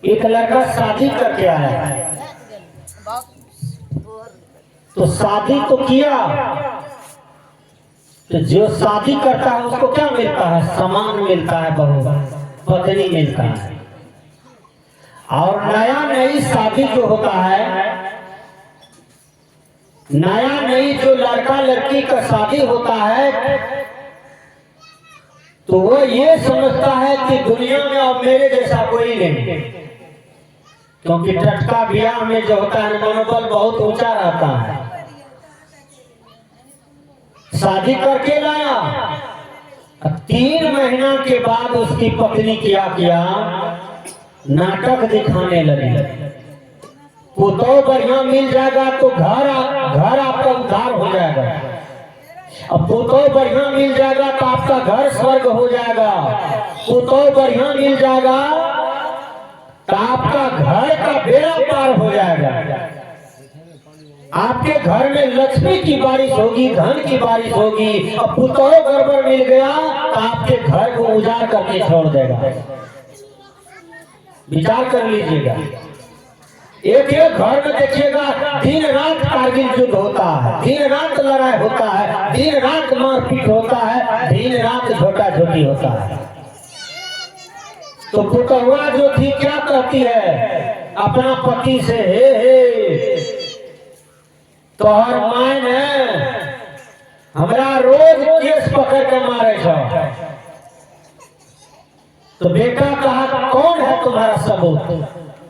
एक लड़का शादी करके आया है, तो शादी तो किया, तो जो शादी करता है उसको क्या मिलता है? सामान मिलता है, बहू पत्नी मिलता है। और नया नई शादी जो होता है, नया नई जो लड़का लड़की का शादी होता है, तो वो ये समझता है कि दुनिया में अब मेरे जैसा कोई नहीं, क्योंकि टटका ब्याह में जो होता है मनोबल बहुत ऊंचा रहता है। शादी करके लाया, 3 महीना के बाद उसकी पत्नी क्या किया? नाटक दिखाने लगी। पुतौ बढ़िया मिल जाएगा तो घर आपका उद्धार हो जाएगा, अब पुतौ बढ़िया मिल जाएगा तो आपका घर स्वर्ग हो जाएगा, पुतौ बढ़िया मिल जाएगा तो आपका घर का बेड़ा पार हो जाएगा, आपके घर में लक्ष्मी की बारिश होगी, धन की बारिश होगी। अब पुतौ गड़बड़ मिल गया तो आपके घर को उजाड़ करके छोड़ देगा। विचार कर लीजिएगा, एक घर में देखिएगा दिन रात कारगिल युद्ध होता है, दिन रात लड़ाई होता है, दिन रात मारपीट होता है, दिन रात झोटा झोटी होता है। तो पुतहुआ जो थी क्या कहती है अपना पति से, हे तोहर मायन है हमरा रोज केस पकड़ के मारे छो। तो बेटा कहा कौन है तुम्हारा सबूत?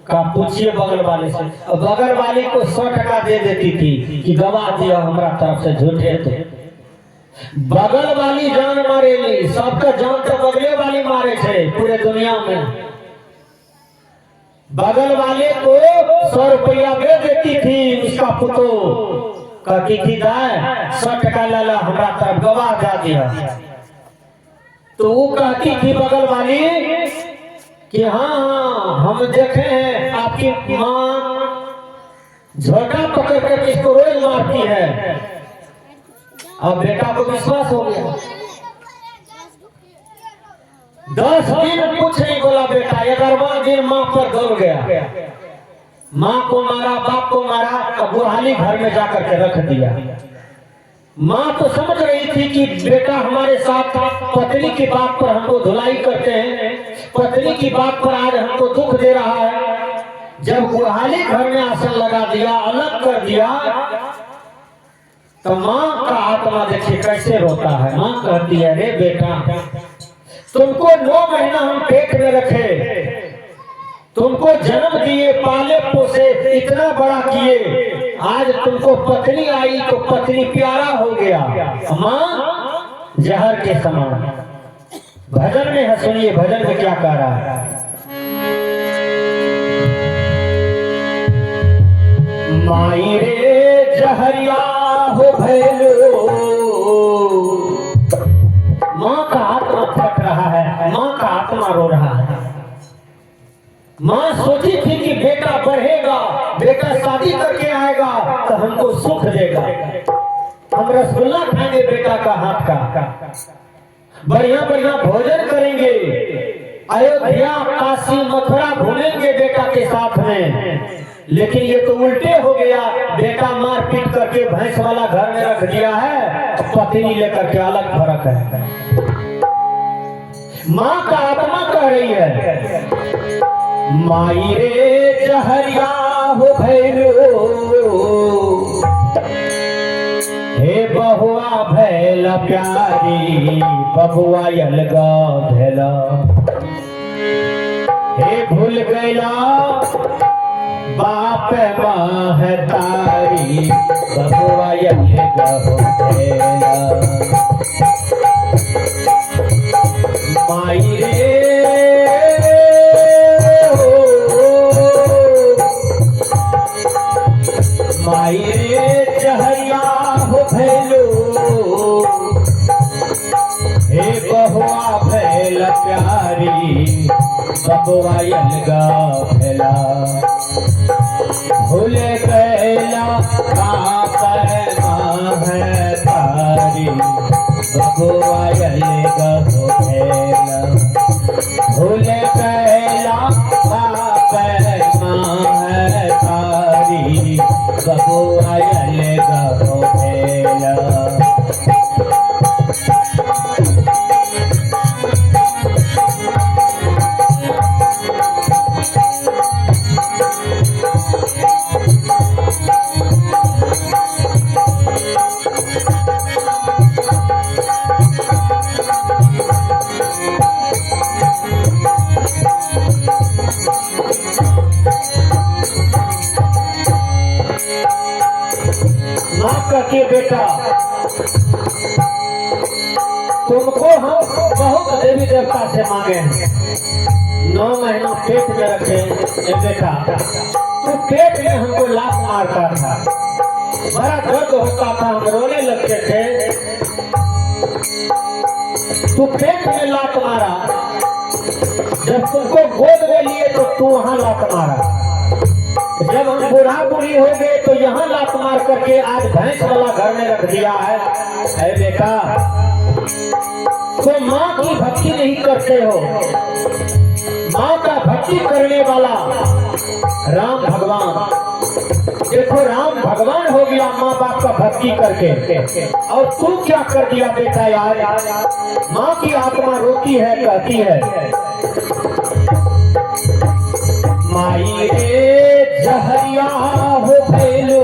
का पूछिए बगल वाले से। और बगल वाली को 100 टका दे देती थी कि गवाह दिया हमारा तरफ से झूठे। तो बगल वाली जान मारेली, सबका जान तो बगले वाली मारे थे पूरे दुनिया में। बगल वाले को 100 रुपया दे देती थी, उसका पुतो कहती थी दाय 100 टका लाला हमारा तरफ गवाह दे दिया। तो वो कहती थी बगल वाली कि हाँ हम देखे हैं आपकी माँ झोटा पकड़ कर इसको रोज मारती है। अब बेटा को विश्वास हो गया, 10 दिन कुछ नहीं बोला बेटा, 11वां दिन माँ पर दौड़ गया, माँ को मारा, बाप को मारा, अब बुहाली घर में जाकर के रख दिया। माँ तो समझ रही थी कि बेटा हमारे साथ पत्नी की बात पर हमको धुलाई करते हैं, पत्नी की बात पर आज हमको दुख दे रहा है। जब बुहाली घर में आसन लगा दिया, अलग कर दिया, तो माँ का आत्मा देखिए कैसे रोता है। माँ कहती है रे बेटा तुमको 9 महीना हम पेट में रखे, तुमको जन्म दिए, पाले पोसे, इतना बड़ा किए, आज तुमको पत्नी आई तो पत्नी प्यारा हो गया, माँ जहर के समान। भजन में है, सुनिए भजन में क्या कह रहा है। माई रे जहरिया हो भैलो, माँ का आत्मा फट रहा है, माँ का आत्मा रो रहा है। माँ सोची थी कि बेटा बढ़ेगा, बेटा शादी करके आएगा तो हमको सुख देगा, हम रसगुल्ला खाएंगे बेटा का हाथ का, बढ़िया बढ़िया भोजन करेंगे, अयोध्या काशी मथुरा घूमेंगे बेटा के साथ में। लेकिन ये तो उल्टे हो गया, बेटा मार पीट करके भैंस वाला घर में रख दिया है, पत्नी लेकर के अलग फर्क है। माँ का आत्मा कह रही है माई रे जहरिया हो भैलो, हे बहुआ भैला प्यारी, बबुआ अलगा भैला, हे भूल गैला बाप माँ है तारी, बबुआ अलगा हो भैला। माई रे माई रे जहरिया हो भैलो, हे बहुआ भैल प्यारी, बबुआ अलगा भैला, भूल गैला बाप माँ है तारी, बबुआ अलगा हो भैला, भूल गैला बाप माँ कहती बेटा तुमको हम बहुत देवी देवता से मांगे हैं, 9 महीना पेट में रखे। ए बेटा तू पेट में हमको लात मारता था, बड़ा दर्द होता था, हम रोने लगते थे। तू पेट में लात मारा, जब तुमको गोद में लिए तो तू वहां लात मारा। जब हम बूढ़ा बूढ़ी हो गए तो यहाँ लात मार करके आज भैंस वाला घर में रख दिया है। अरे बेटा तो माँ की भक्ति नहीं करते हो। माँ का भक्ति करने वाला राम भगवान, देखो राम भगवान हो गया माँ बाप का भक्ति करके। और तू क्या कर दिया बेटा यार, माँ की आत्मा रोती है, कहती है माई रे जहरिया हो भैलो,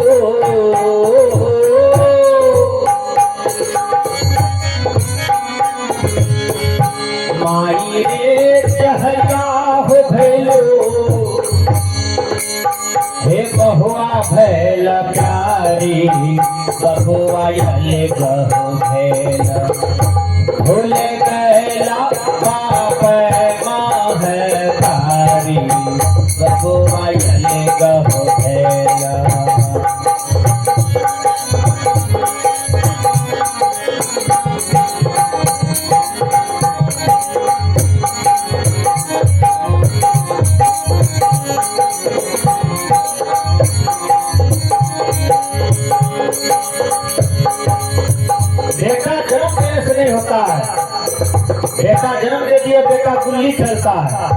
माई रे जहरिया हो भैलो, हे बहुआ भैल प्यारी, बहुआ यले गहो भैल, भूल गैला बाप माँ है तारी, बहुआ यले गहो भैल। बेटा जन्म देने से नहीं होता है, बेटा जन्म दे दिया, बेटा गुल्ली खेलता है,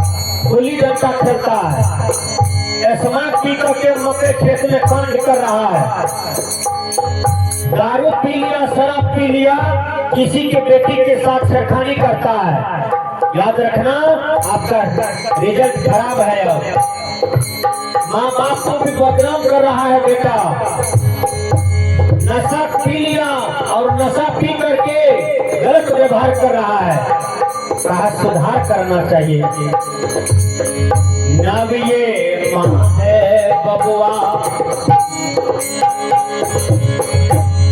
गुल्ली डंडा खेलता है, स्मार्ट पी करके मकई खेत में कांड कर रहा है, दारू पी लिया, शराब पी लिया, किसी के बेटी के साथ छेड़खानी करता है। याद रखना आपका रिजल्ट खराब है। माँ बाप को भी बदनाम कर रहा है बेटा। नशा पी लिया और नशा पी करके गलत व्यवहार कर रहा है, कहा सुधार करना चाहिए। नब ये माँ है बबुआ,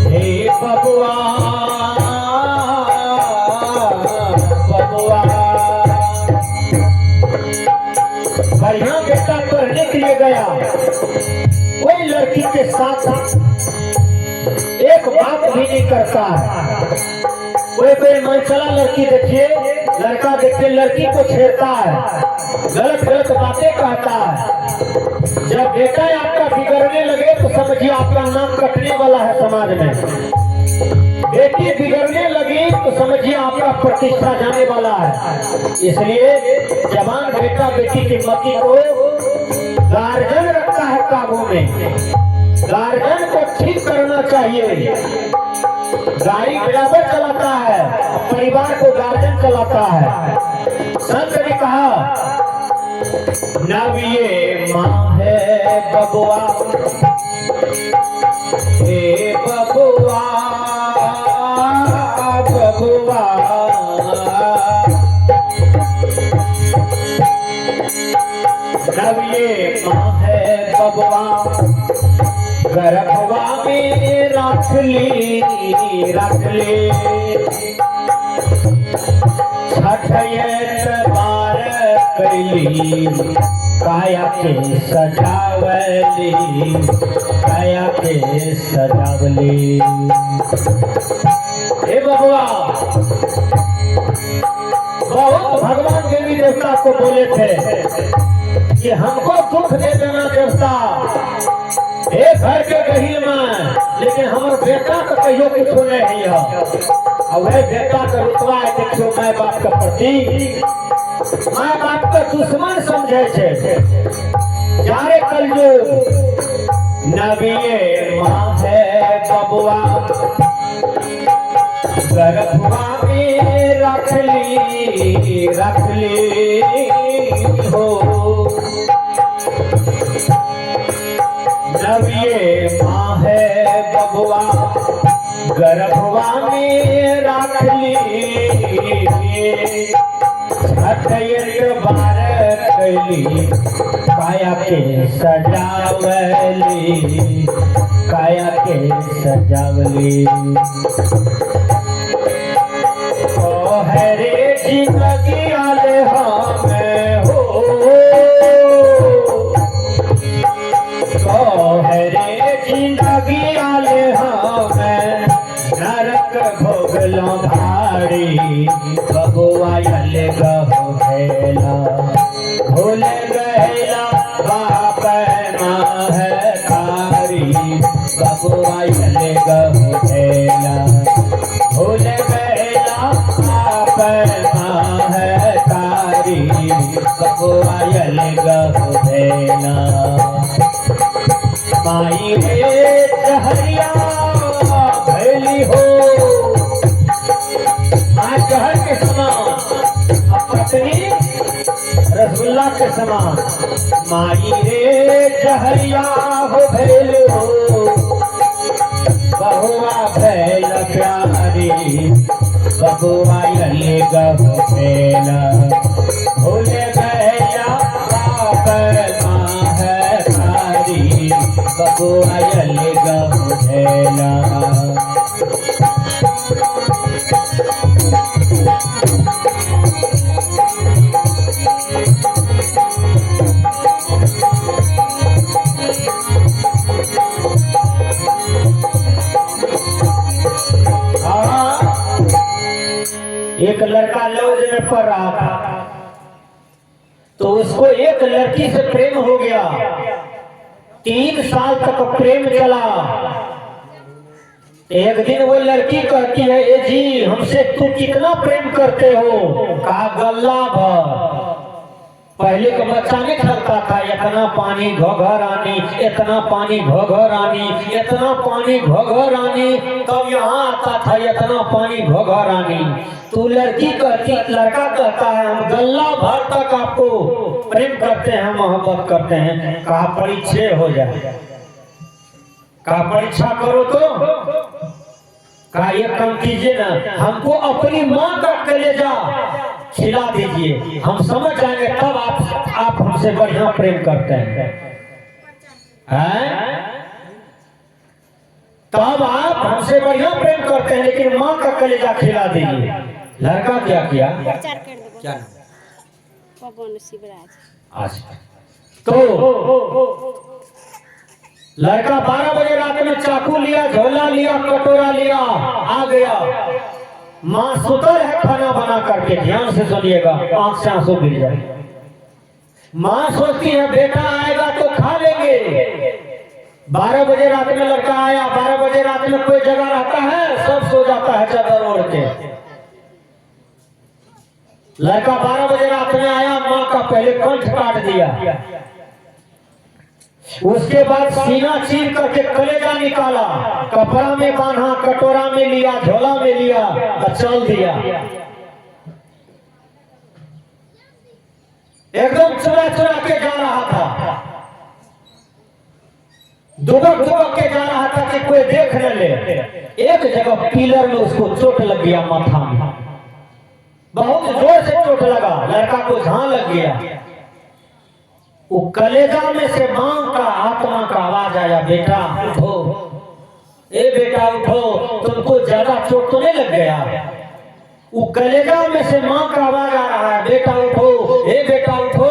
हे बबुआ बबुआ, बढ़िया बेटा पढ़ने के लिए गया, कोई लड़की के साथ एक बात भी नहीं करता है। कोई कोई मनचला लड़की देखिए, लड़का देखिए लड़की को छेड़ता है, गलत गलत बातें कहता है। जब बेटा आपका बिगड़ने लगे तो समझिए आपका नाम कटने वाला है समाज में। बेटी बिगड़ने लगी तो समझिए आपका प्रतिष्ठा जाने वाला है। इसलिए जवान बेटा बेटी की मति को गार्जियन रखता है काबू में, गार्जियन को ठीक करना चाहिए। गाड़ी ड्राइवर चलाता है, परिवार को गार्जियन चलाता है। संत ने कहा नब ये माँ है बबुआ, हे बबुआ बबुआ, नब ये माँ है बबुआ, गर्भवा में रख ली छठ बार कैली, काया के सजावली, काया के सजावली। हे बबुआ, बहुत भगवान देवी देवता को बोले थे कि हमको दुख दे देना देवता, एक घर के गहील में, लेकिन हमारे बेटा का कहियो कुछ नहीं है। और वह बेटा का रुतबा है, देखियो माँ बाप का प्रति, माँ बाप का दुश्मन समझे छे। जारे कल जो नबिये माँ है बबुआ, गर्भवा में रख ली हो, नब ये माँ है बबुआ, गर्भवा में रख ली, छठ बार सजावली, काया के सजावली, काया के सजावली। ओ हरे जिंदगी आले हमें हो, ओ हरे जिंदगी आले हमें नरक भोगलो भारी, बबुआ यल गहु भेला, भूल गैला बाप महतारी, बबुआ यल गहु भेला, भूल गैला बाप महतारी, बबुआ यल गहु भेला। माई रे जहरिया भैली हो, आज जहर के समान, पत्नी रसगुल्ला के समान। माई रे जहरिया हो भैल हो, बहुआ भैल प्यारी, बबुआ यल गहु भेला, भूल गैया बाप महतारी, बबुआ यल गहु भेला। एक लड़का लॉज में पढ़ रहा था, तो उसको एक लड़की से प्रेम हो गया। 3 साल तक प्रेम चला। एक दिन वो लड़की कहती है, ए जी हमसे तू कितना प्रेम करते हो? कहा गल्ला भर। पहले का बच्चा नहीं खलता था, इतना पानी घोघरानी, इतना पानी घोघरानी, इतना पानी घोघरानी, तब यहाँ आता था इतना पानी घोघरानी। तो लड़की कहती, लड़का कहता है हम गल्ला भर तक आपको प्रेम करते हैं, मोहब्बत करते हैं। कहा परीक्षा हो जाए, कहा परीक्षा करो तो, कहा ये काम कीजिए ना, हमको अपनी माँ का कलेजा खिला दीजिए, हम समझ जाएंगे तब आप हमसे बढ़िया प्रेम करते हैं, तब आप हमसे बढ़िया प्रेम करते हैं, लेकिन माँ का कलेजा खिला दीजिए। लड़का क्या किया? क्या अच्छा, तो लड़का 12 बजे रात में चाकू लिया, झोला लिया, कटोरा लिया, आ गया। माँ सुतर है खाना बना करके, ध्यान से सुनिएगा, आंख से आंसू गिर जाए। माँ सोचती है बेटा आएगा तो खा लेंगे। 12 बजे रात में लड़का आया। 12 बजे रात में कोई जगह रहता है? सब सो जाता है चादर ओढ़ के। लड़का 12 बजे रात में आया, माँ का पहले कंठ काट दिया, उसके बाद सीना चीर करके कलेजा निकाला, कपड़ा में बांधा, कटोरा में लिया, झोला में लिया और चल दिया। एकदम चुरा चुरा के जा रहा था, दुबक दुबक के जा रहा था कि कोई देख न ले। एक जगह पिलर में उसको चोट लग गया माथा में, बहुत जोर से चोट लगा, लड़का को झां लग गया। वो कलेजा में से मां का आत्मा का आवाज आया, बेटा उठो, ए बेटा उठो, तुमको ज्यादा चोट तो नहीं लग गया? वो कलेजा में से मां का आवाज आ रहा है, बेटा उठो, ए बेटा उठो,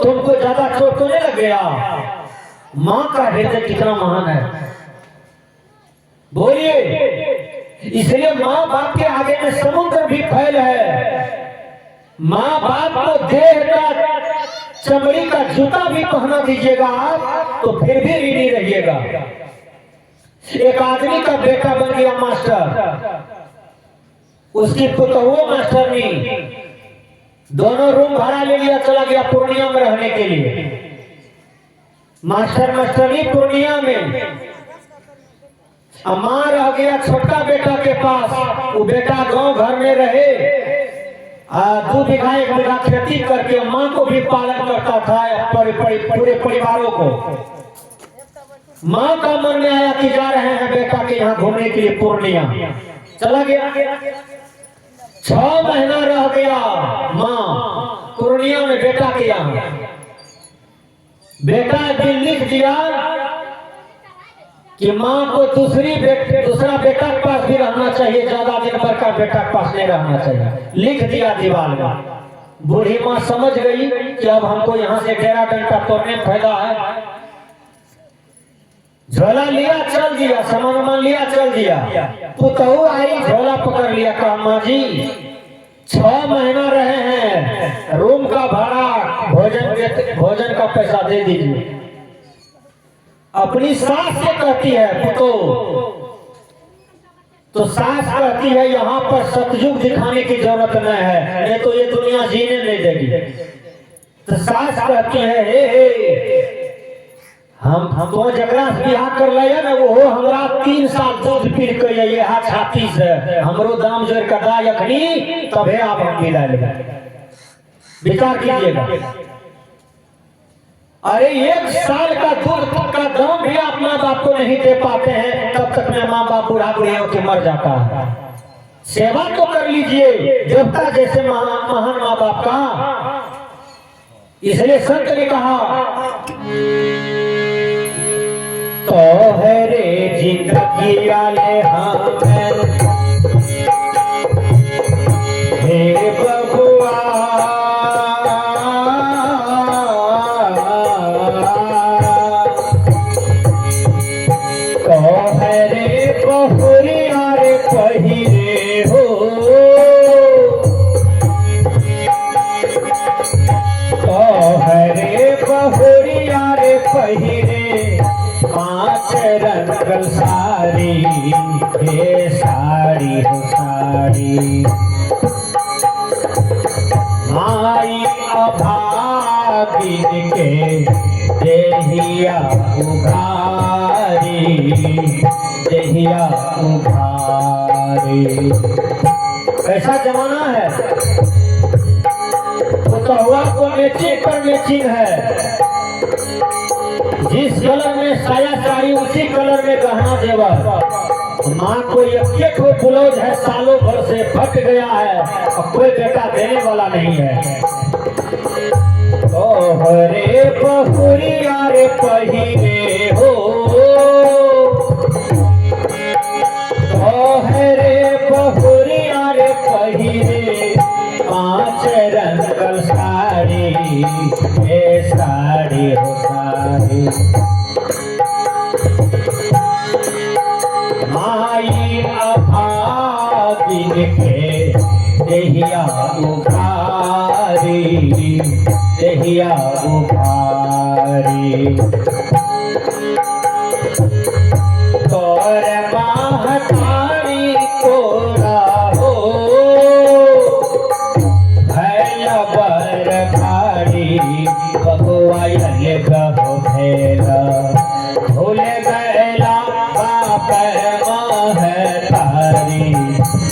तुमको ज्यादा चोट तो नहीं लग गया? मां का हृदय कितना महान है, बोलिए। इसलिए माँ बाप के आगे में समुद्र भी फैल है। माँ बाप को देह का चमड़ी का जूता भी पहना दीजिएगा आप तो फिर भी ऋणी रहिएगा। एक आदमी का बेटा बन गया मास्टर, उसकी पुतहू मास्टरनी, दोनों रूम भाड़ा ले लिया, चला गया पूर्णिया में रहने के लिए। मास्टर मास्टरनी पूर्णिया में, मां रह गया छोटा बेटा के पास। वो बेटा गांव घर में रहे, 2 बीघा 1 बीघा खेती करके मां को भी पालन करता था, पूरे परिवारों को। मां का मन में आया कि जा रहे हैं बेटा के यहाँ घूमने के लिए पूर्णिया, चला गया। 6 महीना रह गया मां पूर्णिया में बेटा के यहाँ। बेटा दिन लिख दिया कि माँ को दूसरा बेटा के पास भी रहना चाहिए, ज्यादा दिन भर का बेटा के पास नहीं रहना चाहिए, लिख दिया दीवार में। बूढ़ी माँ समझ गई कि अब हमको यहाँ से डेरा डंडा तोड़ने में फायदा है। झोला लिया चल दिया, सामान लिया चल दिया। पुतहू आई झोला पकड़ लिया, कहा माँ जी 6 महीना रहे हैं, रूम का भाड़ा भोजन का पैसा दे दीजिए। अपनी सास से कहती है पुतहू, तो सास कहती है यहाँ पर सतयुग दिखाने की जरूरत नहीं है, नहीं तो ये दुनिया जीने नहीं देगी। तो सास कहती है हे हम तो जगरा से बियाह कर लिया ना, वो हमरा 3 साल दूध पी के ये छाती से हमरो दाम जोड़ कर दा यखनी, तबे आप हम विदा लेंगे। विचार कीजिएगा। अरे 1 साल का दूध का दाम भी आप माँ बाप को नहीं दे पाते हैं, तब तक में माँ बाप बूढ़ा बुढ़िया होकर मर जाता है। सेवा तो कर लीजिए देवता जैसे महान माँ बाप का। इसलिए संत ने कहा तो है रे जिंदगी वाले हमें हे बबुआ, तो है रे बहुरिया रे पहिरे हो, तो है रे बहुरिया रे पहिरे 5 रंग साड़ी, हे साड़ी हो साड़ी। माई अभागिन के देहिया उघारी, देहिया उघारी। कैसा जमाना है, पुतहुआ को मैचिंग पर मैचिंग है। जिस कलर में साया साड़ी उसी कलर में गहना देवर। माँ को एक ब्लाउज है सालों भर से फट गया है, अब कोई बेटा देने वाला नहीं है। ओ रे बहुरिया रे पहिरे हो, ओ रे बहुरिया रे पहिरे 5 रंग साड़ी, हे साड़ी हो साड़ी। माई अभागिन के देहिया उघारी, देहिया उघारी। तोर महतारी कोरा हो, भैल बर भारी, बबुआ ये गहो भेला, भूल गैला बाप महतारी,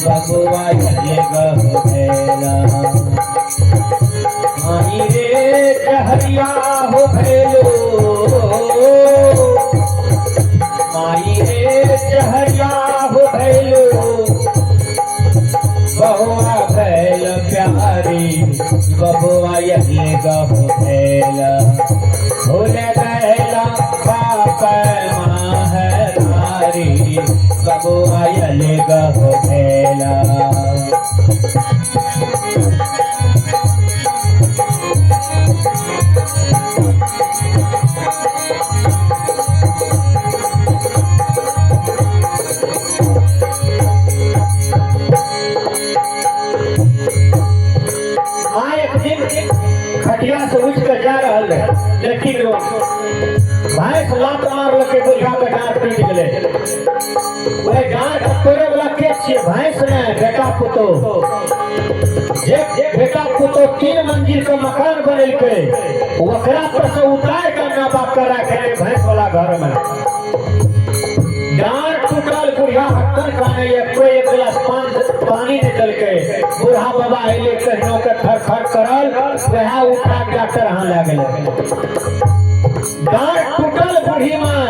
बबुआ ये गहो भेला। माई रे जहरिया हो भेलो, माई रे जहरिया हो भेलो, बहुआ भैल प्यारी, बबुआ ये गहो भेला। भूल गैला बाप महतारी, बबुआ ये गहो भेला। खटिया से उठ कर जा रहा है, लेकिन भैंस लात मार के बुढ़िया का डांट पीट गए। वह डांट तोड़े वाला के छे भैंस ने बेटा पुतो, जे बेटा पुतो 3 मंजिल का मकान बनल के ओकरा पर से उतार कर ना बाप कर रखे भैंस वाला घर में। डांट टूटल, बुढ़िया हक्कन खाने एक गिलास पानी निकल के बूढ़ा बाबा अले कहिनो के खर खर करल, वह उठा के डॉक्टर यहाँ ले गए। डांट टूटल बूढ़ी में,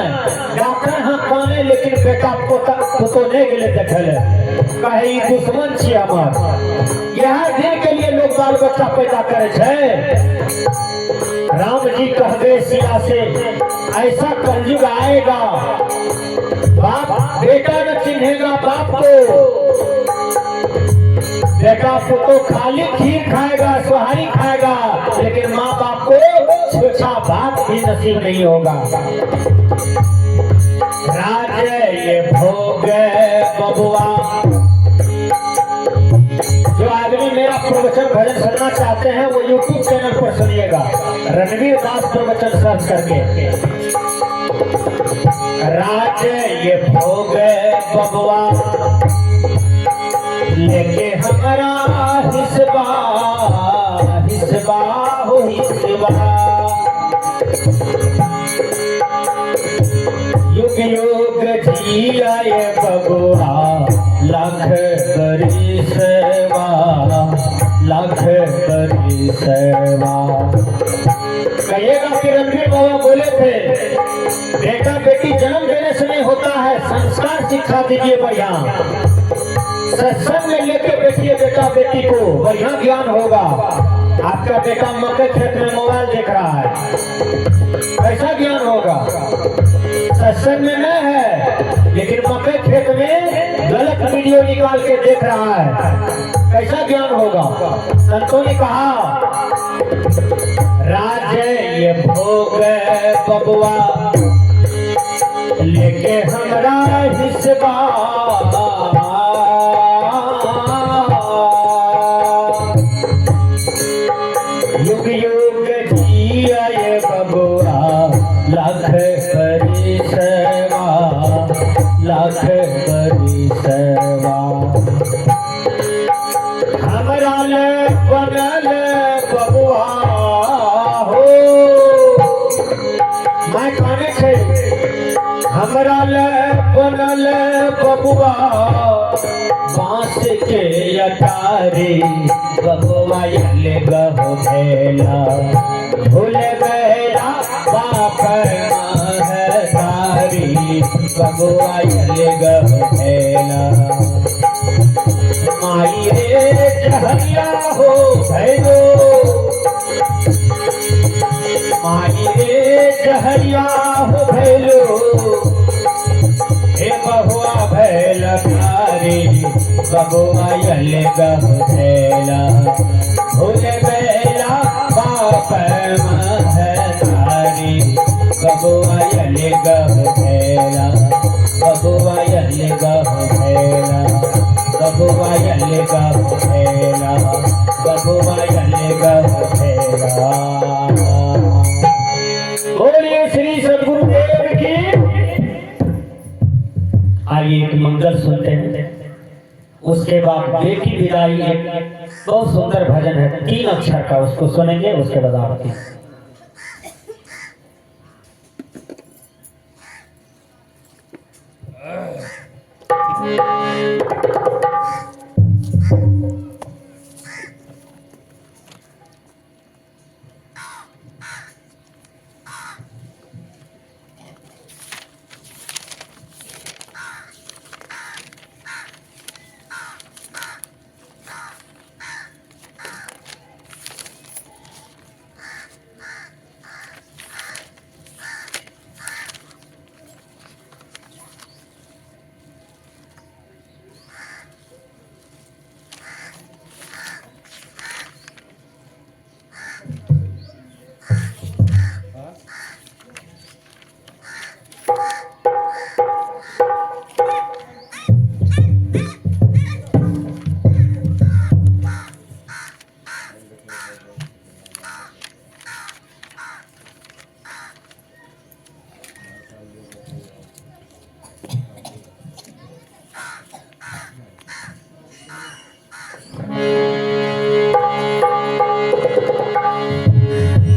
डॉक्टर यहाँ काने, लेकिन बेटा पुतो नहीं गए देखल, कहे दुश्मन छी हमार। यह दिन के लिए लोग बाल बच्चा पैदा करे छे। राम जी कह गए सिया से ऐसा कलयुग आएगा, बाप बेटा न चिन्हेगा बाप को, बेटा तो खाली खीर खाएगा, सुहारी खाएगा, लेकिन माँ बाप को सोचा बाप भी नसीब नहीं होगा। राज ये भोग बबुआ। जो आदमी मेरा प्रवचन भजन सुनना चाहते हैं वो YouTube चैनल पर सुनिएगा, रणवीर दास प्रवचन सर्च करके। राज ये भोग बबुआ लेके हमारा हिस्बा हिस्बा हो हिस्बा, युग युग जिया ये बबुआ लाख बरिसवा लाख बरिसवा। कहिएगा कि रणवीर बाबा बोले थे बेटा बेटी जन्म देने से नहीं होता है, संस्कार सिखा दीजिए बढ़िया, सत्संग में लेके बैठिए बेटा बेटी को, बढ़िया ज्ञान होगा। आपका बेटा मक्के खेत में मोबाइल देख रहा है, कैसा ज्ञान होगा? सत्संग में न है लेकिन मक्के खेत में गलत वीडियो निकाल के देख रहा है, कैसा ज्ञान होगा? संतों ने कहा राज ये भोग बबुआ लेके हमरा हिस्सा, युग युग जिया ये बबुआ लाख बरिसवा लाख बरिसवा। हमरा ले बनल बबुआ हो, मैं कहने छे हमरा ले बनल बबुआ बांस के अटारी, बबुआ ले गहो भेला भूल गया बाप महतारी, बबुआ ले गहो भेला। माई रे जहरिया हो भैलो, माई रे जहरिया हो भैलो, हे बहुआ भैल प्यारी, बबुआ ले गहो भेला भूल गया बाप महतारी, बबुआ ले गहो भेला बबुआ ले गहो भेला बबुआ ले गहो भेला बबुआ ले गहो भेला। बोलिए श्री सद्गुरुदेव की। आइए एक मंगल सुनते हैं, उसके बाद बेटी विदाई एक बहुत सुंदर भजन है 3 अक्षर का, उसको सुनेंगे, उसके बाद आरती।